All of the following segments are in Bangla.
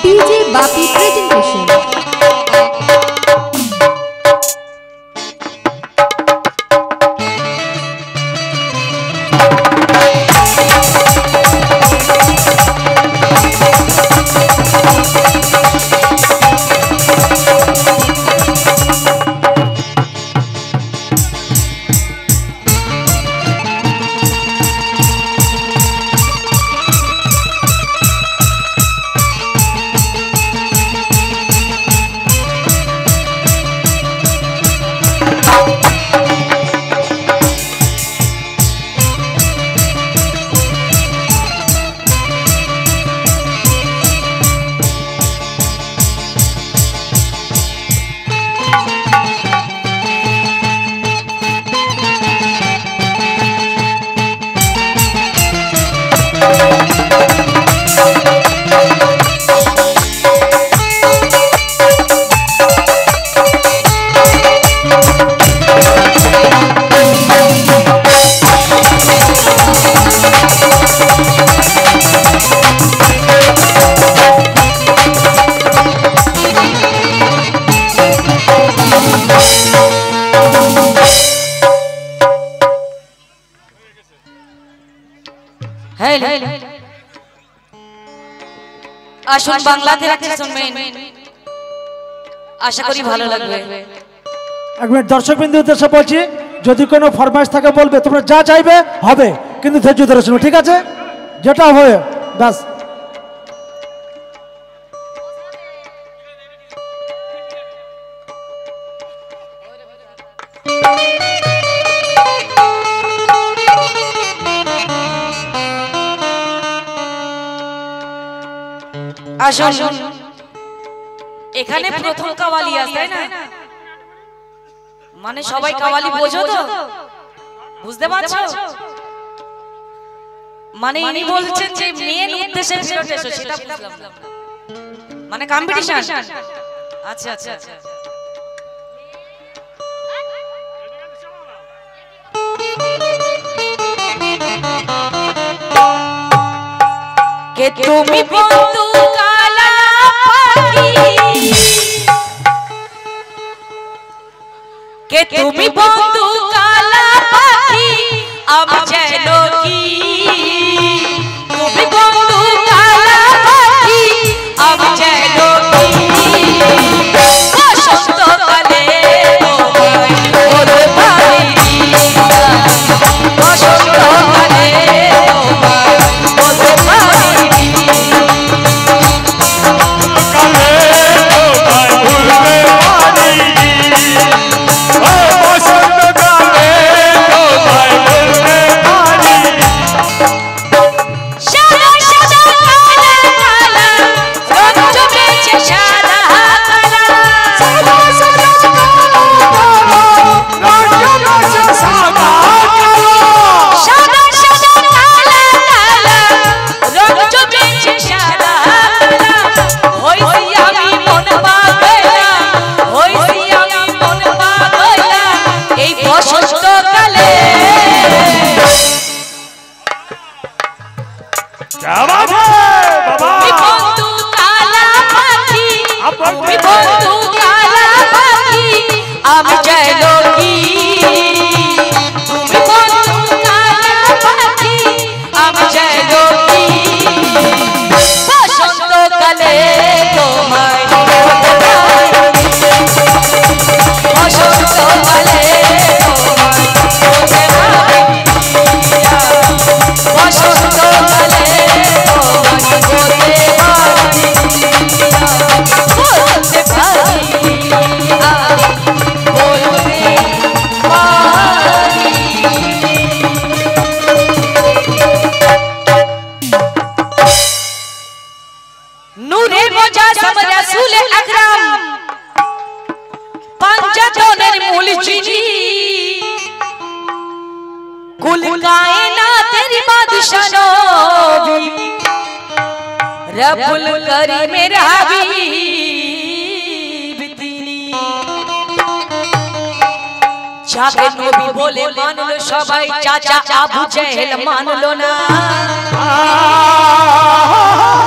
DJ Bapi presentation. আসুন বাংলাতে রাখতে শুনবেন, আশা করি ভালো লাগবে। এক মিনিট দর্শকবৃন্দের উদ্দেশ্যে বলছি, যদি কোনো ফরমাইশ থাকে বলবে, তোমরা যা চাইবে হবে, কিন্তু ধৈর্য ধরে শুনো, ঠিক আছে? যেটা হবে ব্যাস। আসুন, এখানে প্রথম কাওয়ালি আছে না, মানে সবাই কাওয়ালি বোঝো তো, বুঝতে পারছো? মানে ইনি বলছেন যে মেন উদ্দেশ্যে ফেরত এসো, সেটা বুঝলাম না, মানে কম্পিটিশন। আচ্ছা আচ্ছা আচ্ছা, কে তুমি বন্ধু কালা পাখি, কে তুমি বন্ধু কালা পাখি, আমি যেন কি তুমি বন্ধু কালা পাখি, আমি যেন কি বসন্তকালে তোমায় বলতে পারি, বসন্তকালে তোমায় বলতে পারি, रब्बुल करीम मेरा हबीब যাকে নবী বলে মানলো সবাই চাচা আবু জেহেল মানলো না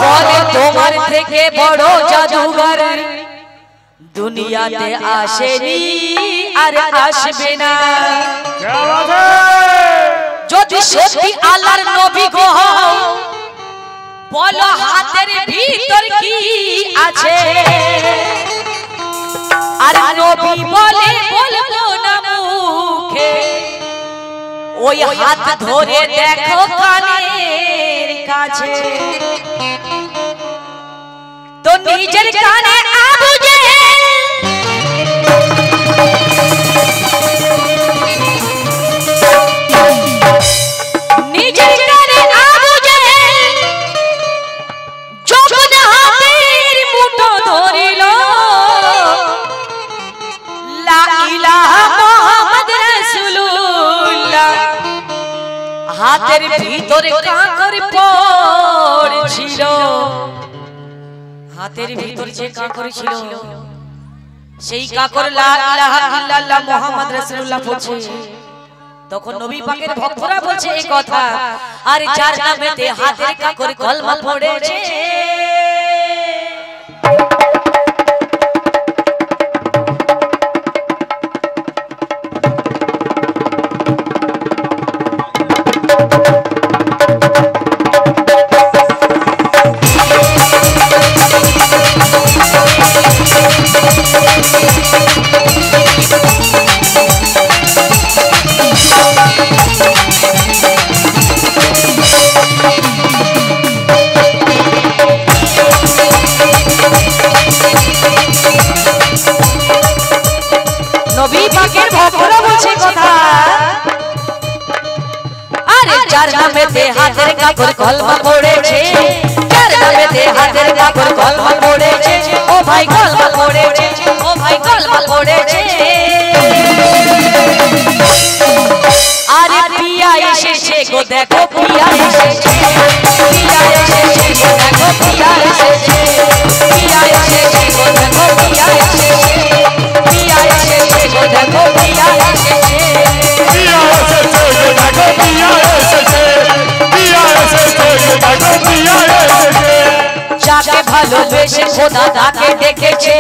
বলে তোমার থেকে বড় জাদুঘর দুনিয়াতে আসেনি আর আসবে না যদি সত্যি আল্লাহর নবী গো বলো হাতের ভিতর কি আছে আর নবী বলে বলবো না মুখে ওই হাত ধরে দেখো কানের কাছে তো নিজের কানে আবু জেহেল নিজের কানে আবু জেহেল যখন হাতের মুঠো ধরিল লা ইলাহা মুহাম্মদ রাসূলুল্লাহ হাতের ভিতরে কাঁকর পড়ছিল হাতের ভিতর যে কাঁকর ছিল সেই কাঁকর লা ইলাহা ইল্লাল্লাহ মুহাম্মদ রাসূলুল্লাহ বলছে তখন নবী পাকের ভক্তরা বলছে এই কথা আর যার নামেতে হাতের কাঁকর কলমা পড়েছে যার নামেতে হাতের কাপড় কলমা পড়েছে যার নামেতে হাতের কাপড় কলমা পড়েছে ও ভাই কলমা পড়েছে ও ভাই কলমা পড়েছে আরে পিয়া এসেছে গো দেখো পিয়া এসেছে পিয়া এসেছে গো দেখো পিয়া এসেছে পিয়া এসেছে গো দেখো পিয়া এসেছে পিয়া এসেছে গো দেখো পিয়া এসেছে পিয়া এসেছে গো দেখো পিয়া এসেছে পিয়া এসেছে গো দেখো পিয়া এসেছে যাকে ভালোবেসে খোদা তাকে ডেকেছে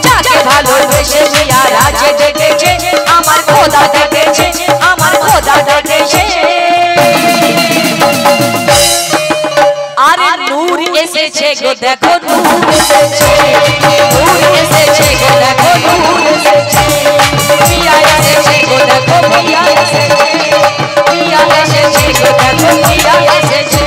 যাকে ভালোবেসে মিয়া রাজে ডেকেছে আমার খোদা ডেকেছে আমার খোদা ডেকেছে আরে নূর এসেছে গো দেখো নূর এসেছে নূর এসেছে গো দেখো নূর এসেছে পিয়া এসেছে গো দেখো পিয়া এসেছে পিয়া এসেছে গো দেখো পিয়া এসেছে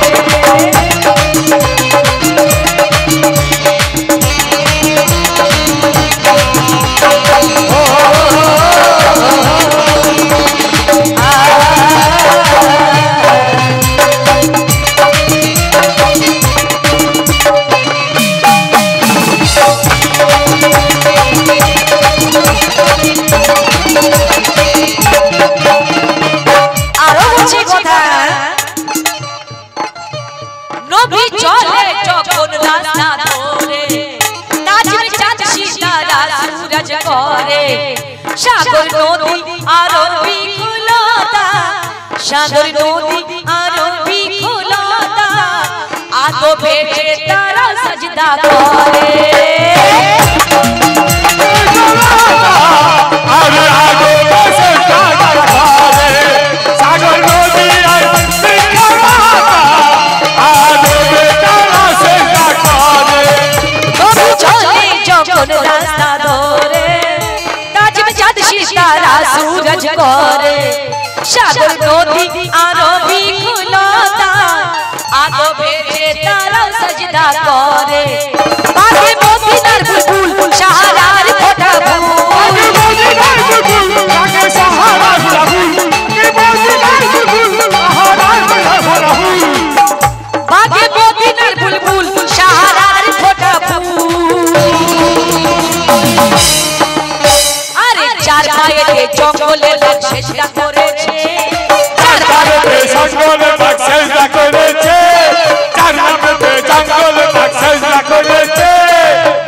সাগর নদী আরো বিকুলতা সাগর নদী আরো বিকুলতা আগো বেজে তারা সজদা করে আরে আগো বেজে তারা করে সাগর নদী আরো বিকুলতা আগো বেজে তারা সজদা করে নবী চলে যখন রাস্তা ধরে তারা সূরজ করে সাগর নদী আরো বিকুলতা আগো বেজে তারা সজদা করে পাখি মদিনার বুলবুল সাহারার ফোঁটা ফুল আগে মদিনার বুলবুল আগে সাহারার ফুল কে মদিনার বুলবুল সাহারার ফুল পাখি মদিনার বুলবুল সাহারার ফোঁটা ফুল চার পায়েতে জঙ্গলে লাগ সেজদা করেছে চার পায়েতে জঙ্গলে লাগ সেজদা করেছে চার নামেতে জঙ্গলে লাগ সেজদা করেছে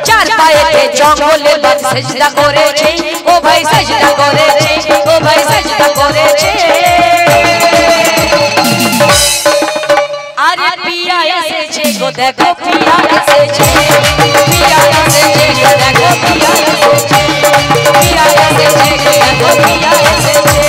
চার পায়েতে জঙ্গলে লাগ সেজদা করেছে ও ভাই সেজদা করেছে ও ভাই দেখো পিয়া এসেছে পিয়া এসেছে গো দেখো পিয়া এসেছে পিয়া এসেছে গো দেখো পিয়া এসেছে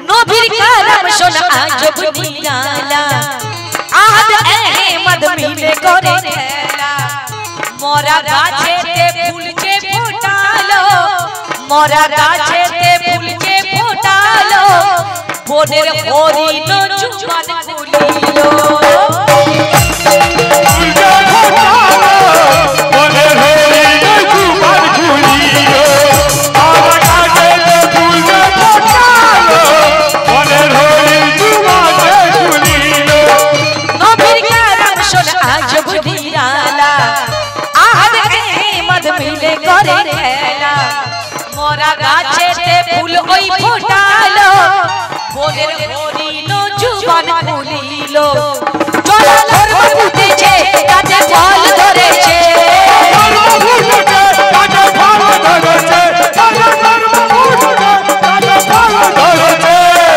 नबीर कलम सुन आजब नियाला आद अहमद मिले करे खेला मोरा गाछेते फूल के फोटालो मोरा गाछेते फूल के फोटालो बोनेर हरिनो जुबान खुलिलो मोरा गाछेते फूल ओई फोटालो बोनेर हरिनो जुबान खुलिलो জলা ধর্ম ফুটেছে কাজে ফল ধরেছে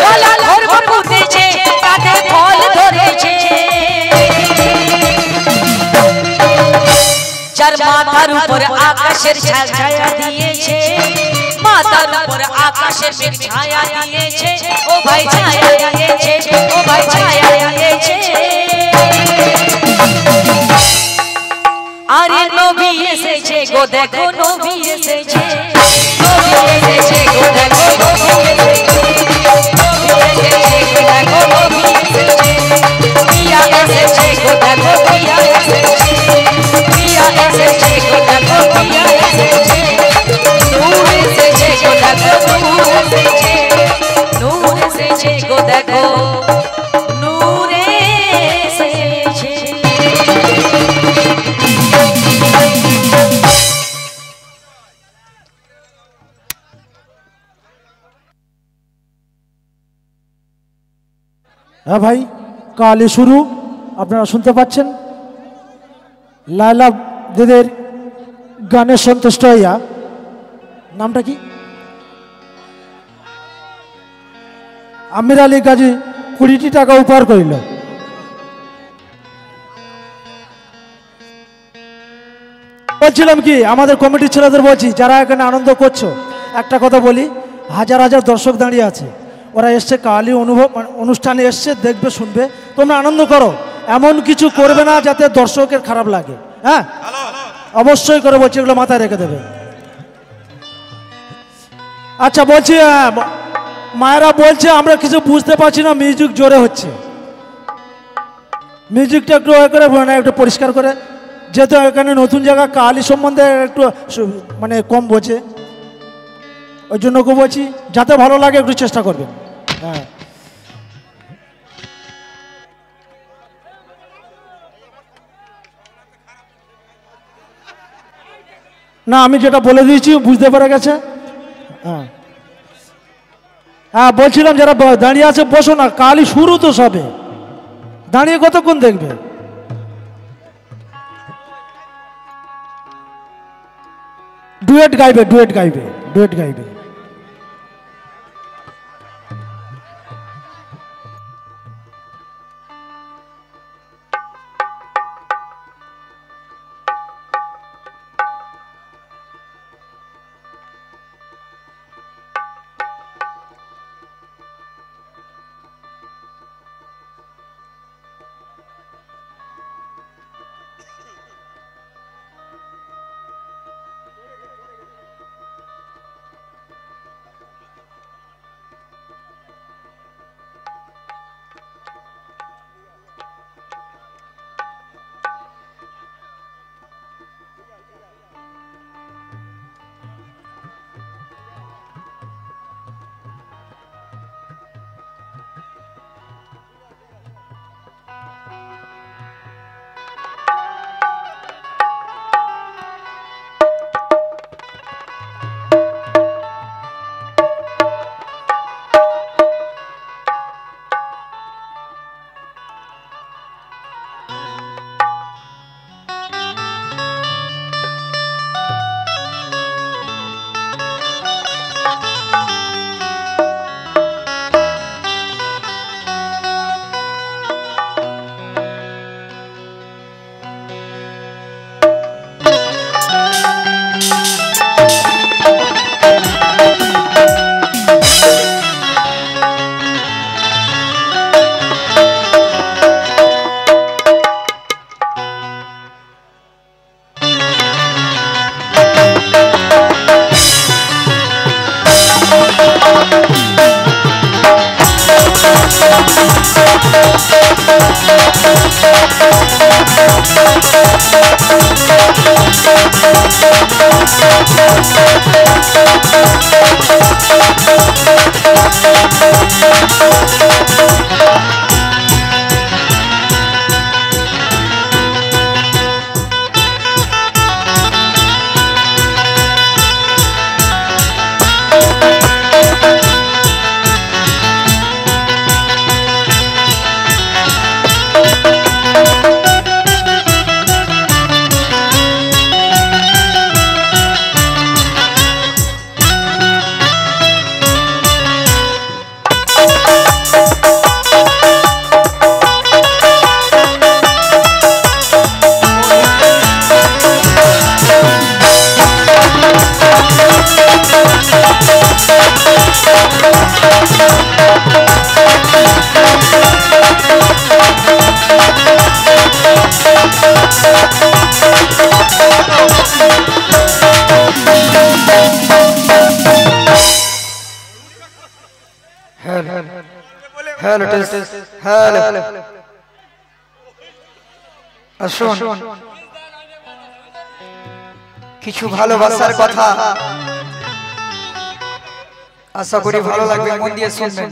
জলা ধর্ম ফুটেছে কাজে ফল ধরেছে যার মাথার উপর আকাশের ছায়া দিয়েছে মাথার উপর আকাশের মেঘ ছায়া দিয়েছে ও ভাই ছায়া দিয়েছে ও ভাই ছায়া দিয়েছে আরে নবী এসেছে গো দেখো নবী এসেছে নবী এসেছে গো দেখো নবী এসেছে নবী এসেছে গো দেখো নবী এসেছে পিয়া এসেছে গো দেখো পিয়া এসেছে পিয়া এসেছে গো দেখো পিয়া এসেছে নূর এসেছে গো দেখো নূর এসেছে নূর এসেছে গো দেখো নূর এসেছে হ্যাঁ ভাই কালি শুরু আপনারা শুনতে পাচ্ছেন লায়লা দিদির গানে সন্তুষ্ট হইয়া নামটা কি আমির আলী গাজী 20 টাকা উপহার করিল বলছিলাম কি আমাদের কমিটির ছেলেদের বলছি যারা এখানে আনন্দ করছো একটা কথা বলি হাজার হাজার দর্শক দাঁড়িয়ে আছে ওরা এসছে কালি অনুষ্ঠানে এসছে দেখবে শুনবে তোমরা আনন্দ করো এমন কিছু করবে না যাতে দর্শকের খারাপ লাগে হ্যাঁ অবশ্যই করে বলছি এগুলো মাথায় রেখে দেবে আচ্ছা বলছি মায়েরা বলছে আমরা কিছু বুঝতে পারছি না মিউজিক জোরে হচ্ছে মিউজিকটা একটু করে মানে একটু পরিষ্কার করে যেহেতু এখানে নতুন জায়গা কালী সম্বন্ধে একটু মানে কম বোঝে ওই জন্য কেউ বলছি যাতে ভালো লাগে একটু চেষ্টা করবেন হ্যাঁ না আমি যেটা বলে দিয়েছি বুঝতে পেরে গেছে হ্যাঁ হ্যাঁ বলছিলাম যারা দাঁড়িয়ে আছে বসো না কালই শুরু তো সবে দাঁড়িয়ে কতক্ষণ দেখবে ডুয়েট গাইবে ডুয়েট গাইবে ডুয়েট গাইবে हेलो टेस्ट हेलो আসুন কিছু ভালোবাসার কথা আশা করি ভালো লাগবে মন দিয়ে শুনবেন